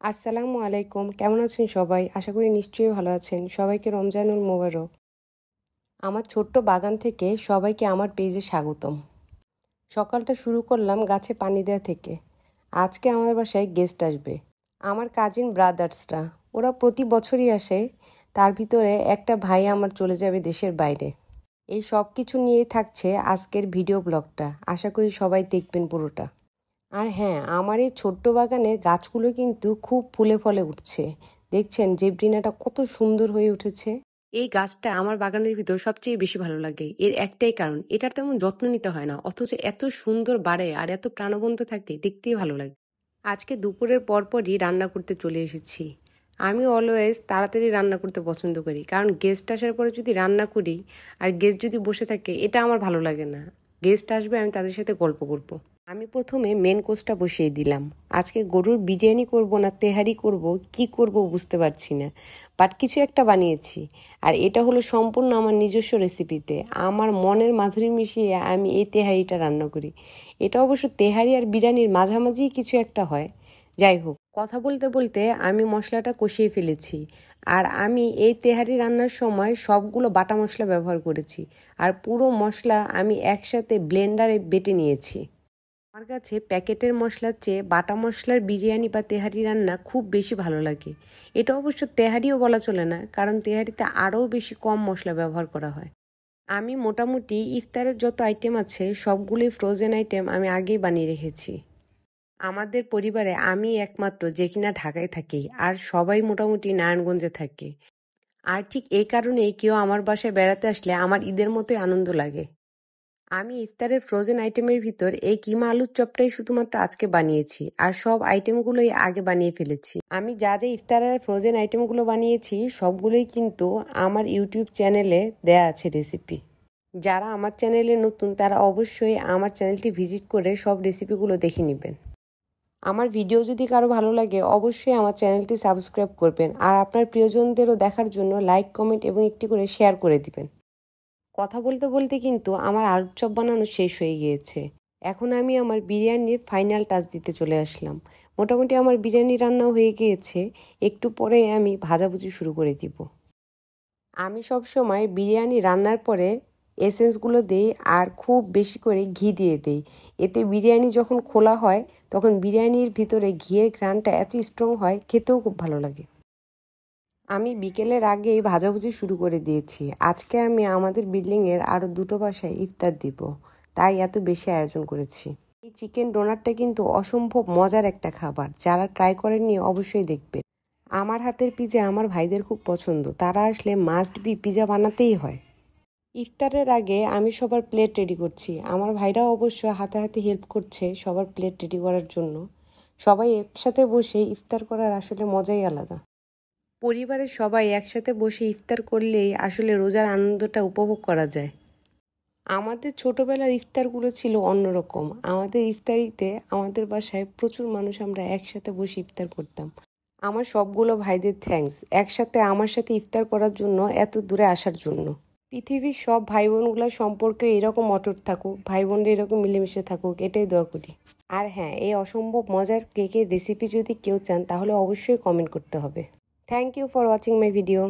আসসালামু আলাইকুম। কেমন আছেন সবাই? আশা করি নিশ্চয়ই ভালো আছেন। সবাইকে রমজানুল মোবারক। আমার ছোট্ট বাগান থেকে সবাইকে আমার পেজে স্বাগতম। সকালটা শুরু করলাম গাছে পানি দেওয়া থেকে। আজকে আমাদের বাসায় গেস্ট আসবে। আমার কাজিন ব্রাদার্সরা। ওরা প্রতি বছরই আসে। তার ভিতরে একটা ভাই আমার চলে যাবে দেশের বাইরে। এই সব কিছু নিয়েই থাকছে আজকের ভিডিও ব্লগটা। আশা করি সবাই দেখবেন পুরোটা। আর হ্যাঁ, আমার এই ছোট্ট বাগানের গাছগুলো কিন্তু খুব ফুলে ফলে উঠছে। দেখছেন জেব্রিনাটা কত সুন্দর হয়ে উঠেছে। এই গাছটা আমার বাগানের ভিতর সবচেয়ে বেশি ভালো লাগে। এর একটাই কারণ, এটার তেমন যত্ন নিতে হয় না, অথচ এত সুন্দর বাড়ে আর এত প্রাণবন্ত থাকে, দেখতেই ভালো লাগে। আজকে দুপুরের পরপরই রান্না করতে চলে এসেছি। আমি অলওয়েজ তাড়াতাড়ি রান্না করতে পছন্দ করি, কারণ গেস্ট আসার পরে যদি রান্না করি আর গেস্ট যদি বসে থাকে, এটা আমার ভালো লাগে না। গেস্ট আসবে, আমি তাদের সাথে গল্প করব। আমি প্রথমে মেন কোর্সটা বসিয়ে দিলাম। আজকে গরুর বিরিয়ানি করব না তেহারি করব, কি করব বুঝতে পারছি না, বাট কিছু একটা বানিয়েছি। আর এটা হলো সম্পূর্ণ আমার নিজস্ব রেসিপিতে। আমার মনের মাধুরী মিশিয়ে আমি এই তেহারিটা রান্না করি। এটা অবশ্য তেহারি আর বিরিয়ানির মাঝামাঝি কিছু একটা হয়। যাই হোক, কথা বলতে বলতে আমি মশলাটা কষিয়ে ফেলেছি। আর আমি এই তেহারি রান্নার সময় সবগুলো বাটা মশলা ব্যবহার করেছি। আর পুরো মশলা আমি একসাথে ব্লেন্ডারে বেটে নিয়েছি। আমার কাছে প্যাকেটের মশলার চেয়ে বাটা মশলার বিরিয়ানি বা তেহারি রান্না খুব বেশি ভালো লাগে। এটা অবশ্য তেহারিও বলা চলে না, কারণ তেহারিতে আরও বেশি কম মশলা ব্যবহার করা হয়। আমি মোটামুটি ইফতারের যত আইটেম আছে সবগুলোই ফ্রোজেন আইটেম আমি আগেই বানিয়ে রেখেছি। আমাদের পরিবারে আমি একমাত্র যে কিনা ঢাকায় থাকি, আর সবাই মোটামুটি নারায়ণগঞ্জে থাকে। আর ঠিক এই কারণেই কেউ আমার বাসায় বেড়াতে আসলে আমার ঈদের মতোই আনন্দ লাগে। আমি ইফতারের ফ্রোজেন আইটেমের ভিতর এই কিমা আলুর চপটাই শুধুমাত্র আজকে বানিয়েছি, আর সব আইটেমগুলোই আগে বানিয়ে ফেলেছি। আমি যা যা ইফতারের ফ্রোজেন আইটেমগুলো বানিয়েছি সবগুলোই কিন্তু আমার ইউটিউব চ্যানেলে দেয়া আছে রেসিপি। যারা আমার চ্যানেলে নতুন তারা অবশ্যই আমার চ্যানেলটি ভিজিট করে সব রেসিপিগুলো দেখে নেবেন। আমার ভিডিও যদি কারো ভালো লাগে অবশ্যই আমার চ্যানেলটি সাবস্ক্রাইব করবেন, আর আপনার প্রিয়জনদেরও দেখার জন্য লাইক, কমেন্ট এবং একটি করে শেয়ার করে দিবেন। কথা বলতে বলতে কিন্তু আমার আলুর চপ বানানো শেষ হয়ে গিয়েছে। এখন আমি আমার বিরিয়ানির ফাইনাল টাচ দিতে চলে আসলাম। মোটামুটি আমার বিরিয়ানি রান্নাও হয়ে গিয়েছে। একটু পরে আমি ভাজাভুজি শুরু করে দিব। আমি সব সময় বিরিয়ানি রান্নার পরে এসেন্সগুলো দেই আর খুব বেশি করে ঘি দিয়ে দেই। এতে বিরিয়ানি যখন খোলা হয় তখন বিরিয়ানির ভিতরে ঘিয়ের ঘ্রাণটা এত স্ট্রং হয়, খেতেও খুব ভালো লাগে। আমি বিকেলের আগেই ভাজাভুজি শুরু করে দিয়েছি। আজকে আমি আমাদের বিল্ডিংয়ের আরও দুটো বাসায় ইফতার দিব, তাই এত বেশি আয়োজন করেছি। এই চিকেন ডোনাটটা কিন্তু অসম্ভব মজার একটা খাবার, যারা ট্রাই করেননি অবশ্যই দেখবেন। আমার হাতের পিজা আমার ভাইদের খুব পছন্দ, তারা আসলে মাস্ট বি পিজা বানাতেই হয়। ইফতারের আগে আমি সবার প্লেট রেডি করছি। আমার ভাইরাও অবশ্য হাতে হাতে হেল্প করছে সবার প্লেট রেডি করার জন্য। সবাই একসাথে বসে ইফতার করার আসলে মজাই আলাদা। পরিবারের সবাই একসাথে বসে ইফতার করলেই আসলে রোজার আনন্দটা উপভোগ করা যায়। আমাদের ছোটবেলার ইফতারগুলো ছিল অন্যরকম। আমাদের ইফতারিতে আমাদের বাসায় প্রচুর মানুষ, আমরা একসাথে বসে ইফতার করতাম। আমার সবগুলো ভাইদের থ্যাঙ্কস একসাথে আমার সাথে ইফতার করার জন্য, এত দূরে আসার জন্য। পৃথিবীর সব ভাই বোনগুলোর সম্পর্কে এরকম অটুট থাকুক, ভাই বোনরা এরকম মিলেমিশে থাকুক, এটাই দোয়া করি। আর হ্যাঁ, এই অসম্ভব মজার কেকের রেসিপি যদি কেউ চান তাহলে অবশ্যই কমেন্ট করতে হবে। Thank you for watching my video.